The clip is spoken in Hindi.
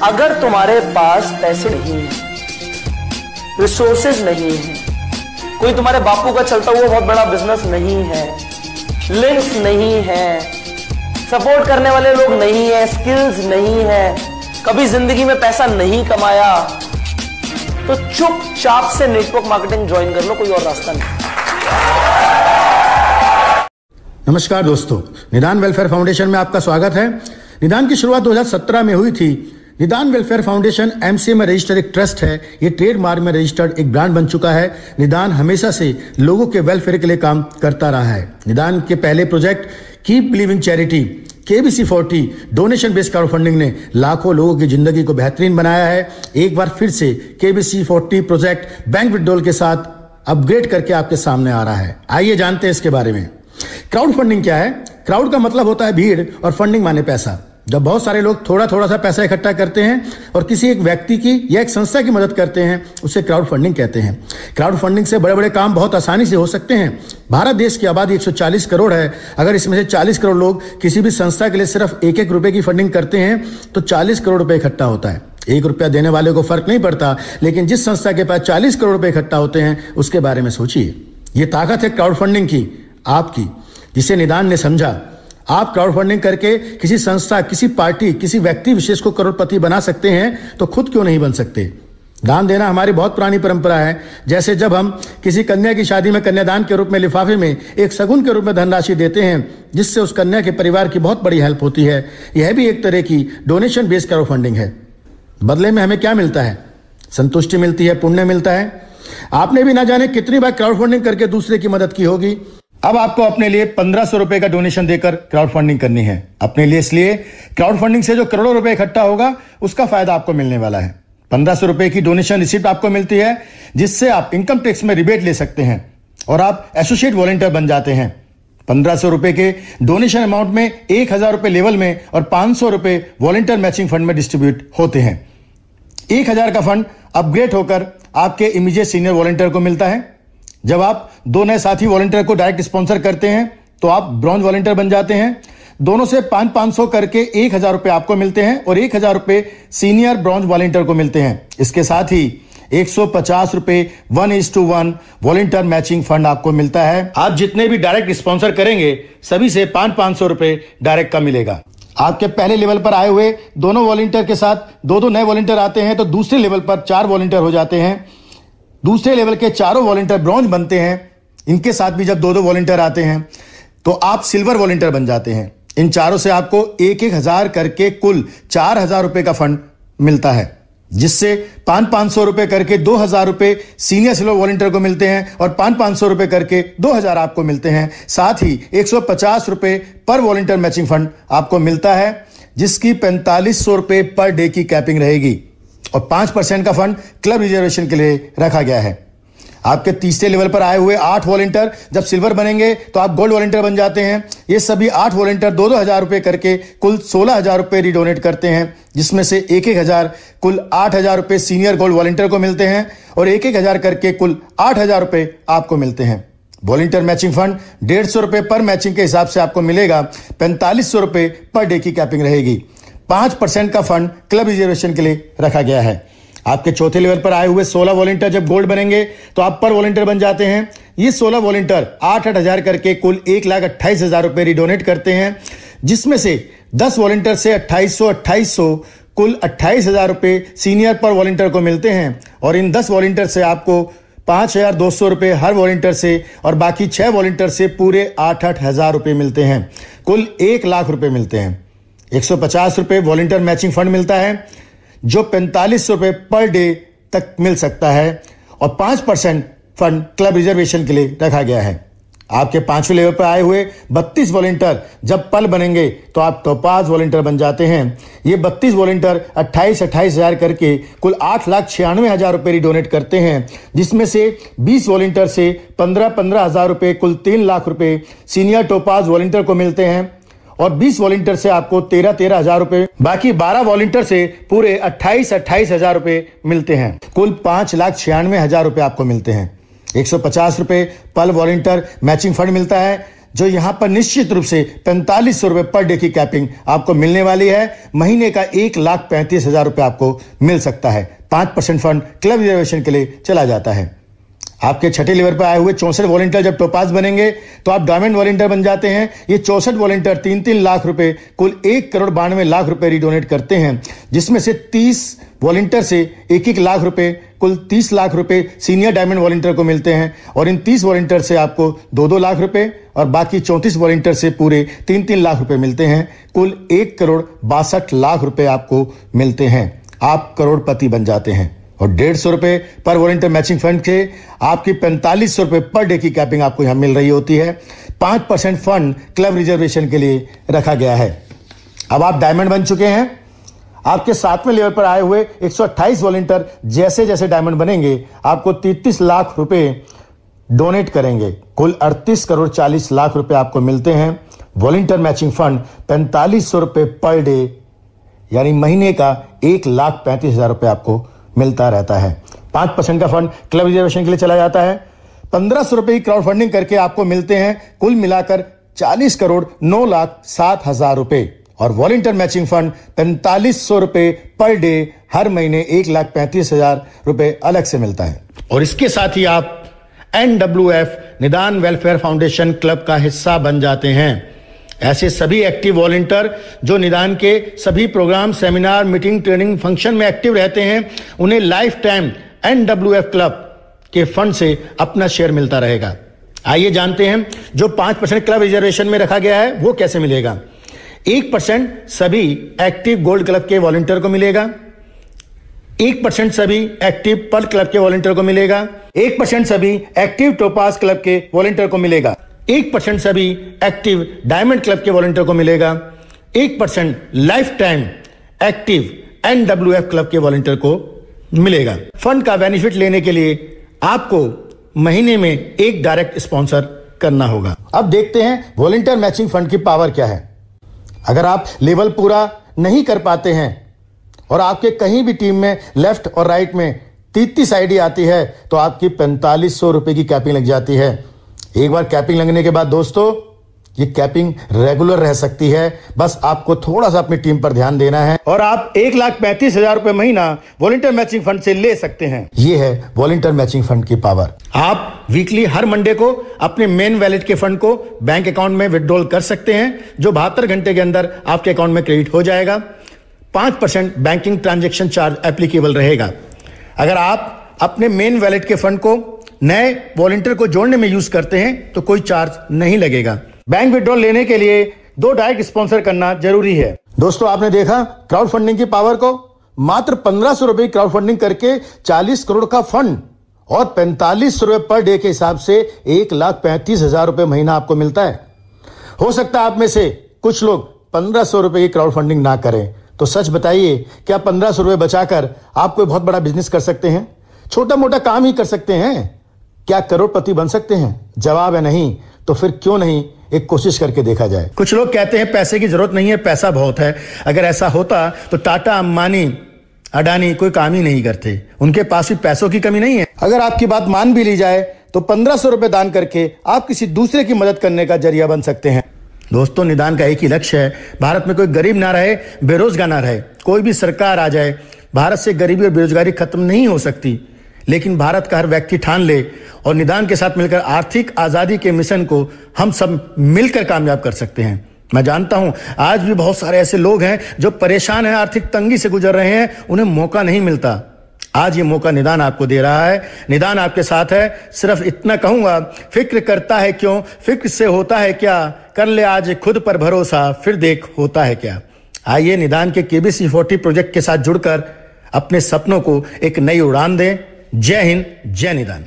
अगर तुम्हारे पास पैसे नहीं है, रिसोर्सेज नहीं है, कोई तुम्हारे बापू का चलता हुआ बहुत बड़ा बिजनेस नहीं है, लिंक्स नहीं है, सपोर्ट करने वाले लोग नहीं है, स्किल्स नहीं है, कभी जिंदगी में पैसा नहीं कमाया, तो चुपचाप से नेटवर्क मार्केटिंग ज्वाइन कर लो, कोई और रास्ता नहीं। नमस्कार दोस्तों, निदान वेलफेयर फाउंडेशन में आपका स्वागत है। निदान की शुरुआत 2017 में हुई थी। निदान वेलफेयर फाउंडेशन एमसीए में रजिस्टर्ड एक ट्रस्ट है। ये ट्रेडमार्क में रजिस्टर्ड एक ब्रांड बन चुका है। निदान हमेशा से लोगों के वेलफेयर के लिए काम करता रहा है। निदान के पहले project keep believing charity KBC40 donation based crowd funding ने लाखों लोगों की जिंदगी को बेहतरीन बनाया है। एक बार फिर से KBC40 प्रोजेक्ट बैंक विड्रॉल के साथ अपग्रेड करके आपके सामने आ रहा है। आइए जानते हैं इसके बारे में। क्राउड फंडिंग क्या है? क्राउड का मतलब होता है भीड़ और फंडिंग माने पैसा। जब बहुत सारे लोग थोड़ा थोड़ा सा पैसा इकट्ठा करते हैं और किसी एक व्यक्ति की या एक संस्था की मदद करते हैं, उसे क्राउड फंडिंग कहते हैं। क्राउड फंडिंग से बड़े बड़े काम बहुत आसानी से हो सकते हैं। भारत देश की आबादी 140 करोड़ है। अगर इसमें से 40 करोड़ लोग किसी भी संस्था के लिए सिर्फ एक रुपए की फंडिंग करते हैं तो 40 करोड़ रुपए इकट्ठा होता है। 1 रुपया देने वाले को फर्क नहीं पड़ता, लेकिन जिस संस्था के पास 40 करोड़ रुपए इकट्ठा होते हैं उसके बारे में सोचिए। ये ताकत है क्राउड फंडिंग की, आपकी, जिसे निदान ने समझा। आप क्राउड फंडिंग करके किसी संस्था, किसी पार्टी, किसी व्यक्ति विशेष को करोड़पति बना सकते हैं, तो खुद क्यों नहीं बन सकते? दान देना हमारी बहुत पुरानी परंपरा है। जैसे जब हम किसी कन्या की शादी में कन्यादान के रूप में लिफाफे में एक शगुन के रूप में धनराशि देते हैं, जिससे उस कन्या के परिवार की बहुत बड़ी हेल्प होती है। यह भी एक तरह की डोनेशन बेस्ड क्राउड फंडिंग है। बदले में हमें क्या मिलता है? संतुष्टि मिलती है, पुण्य मिलता है। आपने भी ना जाने कितनी बार क्राउड फंडिंग करके दूसरे की मदद की होगी। अब आपको अपने लिए 1500 रुपए का डोनेशन देकर क्राउड फंडिंग करनी है। अपने लिए इसलिए क्राउड फंडिंग से जो करोड़ों रुपए इकट्ठा होगा उसका फायदा आपको मिलने वाला है। 1500 रुपए की डोनेशन रिसिप्ट आपको मिलती है, जिससे आप इनकम टैक्स में रिबेट ले सकते हैं और आप एसोसिएट वॉलंटियर बन जाते हैं। 1500 रुपए के डोनेशन अमाउंट में 1000 रुपए लेवल में और 500 रुपए वॉलंटियर मैचिंग फंड में डिस्ट्रीब्यूट होते हैं। 1000 का फंड अपग्रेड होकर आपके इमीडिएट सीनियर वॉलंटियर को मिलता है। जब आप 2 नए साथी वॉलंटियर को डायरेक्ट स्पॉन्सर करते हैं तो आप ब्रॉन्ज वॉलंटियर बन जाते हैं। दोनों से 500 करके 1000 रुपए आपको मिलते हैं और 1000 रुपए सीनियर ब्रॉन्ज वॉलंटियर को मिलते हैं। इसके साथ ही 150 रुपए 1:1 वॉलंटियर मैचिंग फंड आपको मिलता है। आप जितने भी डायरेक्ट स्पॉन्सर करेंगे सभी से 500 रुपए डायरेक्ट का मिलेगा। आपके पहले लेवल पर आए हुए दोनों वॉलंटियर के साथ 2 नए वॉलंटियर आते हैं तो दूसरे लेवल पर 4 वॉलंटियर हो जाते हैं। दूसरे लेवल के चारों वॉलंटियर ब्रॉन्ज बनते हैं। इनके साथ भी जब 2 वॉलंटियर आते हैं तो आप सिल्वर वॉलंटियर बन जाते हैं। इन चारों से आपको 1,000 करके कुल 4000 रुपए का फंड मिलता है, जिससे 500 रुपए करके 2000 रुपए सीनियर सिल्वर वॉलंटियर को मिलते हैं और 500 रुपए करके 2000 आपको मिलते हैं। साथ ही 150 रुपए पर वॉलंटियर मैचिंग फंड आपको मिलता है, जिसकी 4500 रुपए पर डे की कैपिंग रहेगी और 5% का फंड क्लब रिजर्वेशन के लिए रखा गया है। आपके तीसरे लेवल पर आए हुए 8 वॉलंटियर जब सिल्वर बनेंगे तो आप गोल्ड वॉलंटियर बन जाते हैं। ये सभी 8 वॉलंटियर 2-2000 रुपए करके कुल 16000 रुपए रिडोनेट करते हैं, जिसमें से 1,000 कुल 8000 रुपए सीनियर गोल्ड वॉलंटियर को मिलते हैं और 1,000 करके कुल 8000 रुपए आपको मिलते हैं। वॉलंटियर मैचिंग फंड 150 रुपए पर मैचिंग के हिसाब से आपको मिलेगा। 4500 रुपए पर डे की कैपिंग रहेगी। 5% का फंड क्लब रिजर्वेशन के लिए रखा गया है। आपके चौथे लेवल पर आए हुए 16 वॉलंटियर जब गोल्ड बनेंगे तो आप पर वॉलंटियर बन जाते हैं। ये 16 वॉलंटियर 8,000 करके कुल 1,28,000 रुपए रिडोनेट करते हैं, जिसमें से 10 वॉलंटियर से 2800 कुल 28,000 रुपए सीनियर पर वॉलंटियर को मिलते हैं और इन 10 वॉलंटियर से आपको 5,200 रुपए हर वॉलंटियर से और बाकी 6 वॉलंटियर से पूरे 8,000 रुपए मिलते हैं। कुल 1 लाख रुपए मिलते हैं। 150 रुपए वॉलंटियर मैचिंग फंड मिलता है, जो 4500 रुपए पर डे तक मिल सकता है और 5% फंड क्लब रिजर्वेशन के लिए रखा गया है। आपके 5वें लेवल पर आए हुए 32 वॉलंटियर जब पल बनेंगे तो आप टोपाज वॉलंटियर बन जाते हैं। ये 32 वॉलंटियर 28,000 करके कुल 8,96,000 रुपए रिडोनेट करते हैं, जिसमें से 20 वॉलंटियर से 15,000 रुपए कुल 3 लाख रुपए सीनियर टोपाज वॉलंटियर को मिलते हैं और 20 वॉलंटियर से आपको 13,000 रुपए, बाकी 12 वॉलंटियर से पूरे 28,000 रुपए मिलते हैं। कुल 5,96,000 रुपए आपको मिलते हैं। 150 रुपए पर वॉलंटियर मैचिंग फंड मिलता है, जो यहां पर निश्चित रूप से 4500 रुपए पर डे की कैपिंग आपको मिलने वाली है। महीने का 1,35,000 रुपए आपको मिल सकता है। 5% फंड क्लब रिजर्वेशन के लिए चला जाता है। आपके छठे लेवल पर आए हुए 64 वॉलंटियर जब टोपाज बनेंगे तो आप डायमंड वॉलंटियर बन जाते हैं। ये 64 वॉलंटियर 3-3 लाख रुपए कुल 1,92,00,000 रुपए रिडोनेट करते हैं, जिसमें से 30 वॉलंटियर से 1-1 लाख रुपए कुल 30 लाख रुपए सीनियर डायमंड वॉलंटियर को मिलते हैं। और इन 30 वॉलंटियर से आपको 2-2 लाख रुपए और बाकी 34 वॉलंटियर से पूरे 3-3 लाख रुपए मिलते हैं। कुल 1,62,00,000 रुपए आपको मिलते हैं। आप करोड़पति बन जाते हैं। और 150 रुपए पर वॉलंटियर मैचिंग फंड के आपकी 4500 रुपए पर डे की कैपिंग आपको यहां मिल रही होती है। 5% फंड क्लब रिजर्वेशन के लिए रखा गया है। अब आप डायमंड बन चुके हैं। आपके 7वें लेवल पर आए हुए 128 वॉलंटियर जैसे जैसे डायमंड बनेंगे आपको 33 लाख रुपए डोनेट करेंगे। कुल 38,40,00,000 रुपए आपको मिलते हैं। वॉलंटियर मैचिंग फंड 4500 रुपए पर डे यानी महीने का 1,35,000 रुपए आपको मिलता रहता है। 5% का फंड क्लब रिजर्वेशन के लिए चला जाता है। 1500 रुपए की क्राउड फंडिंग करके आपको मिलते हैं कुल मिलाकर 40,09,07,000 रुपए। और वॉलंटियर मैचिंग फंड 4500 रुपए पर डे हर महीने 1,35,000 रुपए अलग से मिलता है। और इसके साथ ही आप NWF निदान वेलफेयर फाउंडेशन क्लब का हिस्सा बन जाते हैं। ऐसे सभी एक्टिव वॉलंटियर जो निदान के सभी program, seminar, meeting, training, function में एक्टिव रहते हैं, उन्हें लाइफ टाइम NWF क्लब के फंड से अपना शेयर मिलता रहेगा। आइए जानते हैं जो 5% क्लब रिजर्वेशन में रखा गया है वो कैसे मिलेगा। 1% सभी एक्टिव गोल्ड क्लब के वॉलंटियर को मिलेगा। 1% सभी एक्टिव पर्ल क्लब के वॉलंटियर को मिलेगा। 1% सभी एक्टिव टोपाज क्लब के वॉलंटियर को मिलेगा। 1% सभी एक्टिव डायमंड क्लब के वॉलंटियर को मिलेगा। 1% life time active NWF club के वॉलंटियर को मिलेगा। फंड का बेनिफिट लेने के लिए आपको महीने में एक डायरेक्ट स्पॉन्सर करना होगा। अब देखते हैं वॉलंटियर मैचिंग फंड की पावर क्या है। अगर आप लेवल पूरा नहीं कर पाते हैं और आपके कहीं भी टीम में लेफ्ट और राइट में 33 आईडी आती है तो आपकी 4500 रुपए की कैपिंग लग जाती है। एक बार कैपिंग लगने के बाद दोस्तों ये कैपिंग रेगुलर रह सकती है। बस आपको थोड़ा सा अपनी टीम पर ध्यान देना है और आप 1,35,000 रुपए महीना वॉलंटियर मैचिंग फंड से ले सकते हैं। ये है वॉलंटियर मैचिंग फंड की पावर। आप वीकली हर मंडे को अपने मेन वैलेट के फंड को बैंक अकाउंट में विड्रॉल कर सकते हैं, जो 72 घंटे के अंदर आपके अकाउंट में क्रेडिट हो जाएगा। 5% बैंकिंग ट्रांजैक्शन चार्ज एप्लीकेबल रहेगा। अगर आप अपने मेन वैलेट के फंड को नए वॉलंटियर को जोड़ने में यूज करते हैं तो कोई चार्ज नहीं लगेगा। बैंक विड्रॉल लेने के लिए 2 डायरेक्ट स्पॉन्सर करना जरूरी है। दोस्तों आपने देखा क्राउड फंडिंग की पावर को। मात्र 1500 रुपए क्राउड फंडिंग करके 40 करोड़ का फंड और 4500 रुपए पर डे के हिसाब से 1,35,000 रुपए महीना आपको मिलता है। हो सकता है आप में से कुछ लोग 1500 रुपए की क्राउड फंडिंग ना करें, तो सच बताइए क्या 1500 रुपए बचाकर आप कोई बहुत बड़ा बिजनेस कर सकते हैं? छोटा मोटा काम ही कर सकते हैं? क्या करोड़पति बन सकते हैं? जवाब है नहीं। तो फिर क्यों नहीं एक कोशिश करके देखा जाए। कुछ लोग कहते हैं पैसे की जरूरत नहीं है, पैसा बहुत है। अगर ऐसा होता तो टाटा, अंबानी, अडानी कोई काम ही नहीं करते। उनके पास भी पैसों की कमी नहीं है। अगर आपकी बात मान भी ली जाए तो 1500 रुपए दान करके आप किसी दूसरे की मदद करने का जरिया बन सकते हैं। दोस्तों निदान का एक ही लक्ष्य है, भारत में कोई गरीब ना रहे, बेरोजगार ना रहे। कोई भी सरकार आ जाए, भारत से गरीबी और बेरोजगारी खत्म नहीं हो सकती, लेकिन भारत का हर व्यक्ति ठान ले और निदान के साथ मिलकर आर्थिक आजादी के मिशन को हम सब मिलकर कामयाब कर सकते हैं। मैं जानता हूं आज भी बहुत सारे ऐसे लोग हैं जो परेशान हैं, आर्थिक तंगी से गुजर रहे हैं, उन्हें मौका नहीं मिलता। आज ये मौका निदान आपको दे रहा है। निदान आपके साथ है। सिर्फ इतना कहूंगा, फिक्र करता है क्यों, फिक्र से होता है क्या, कर ले आज खुद पर भरोसा, फिर देख होता है क्या। आइए निदान के KBC40 प्रोजेक्ट के साथ जुड़कर अपने सपनों को एक नई उड़ान दें। जय हिंद, जय निदान।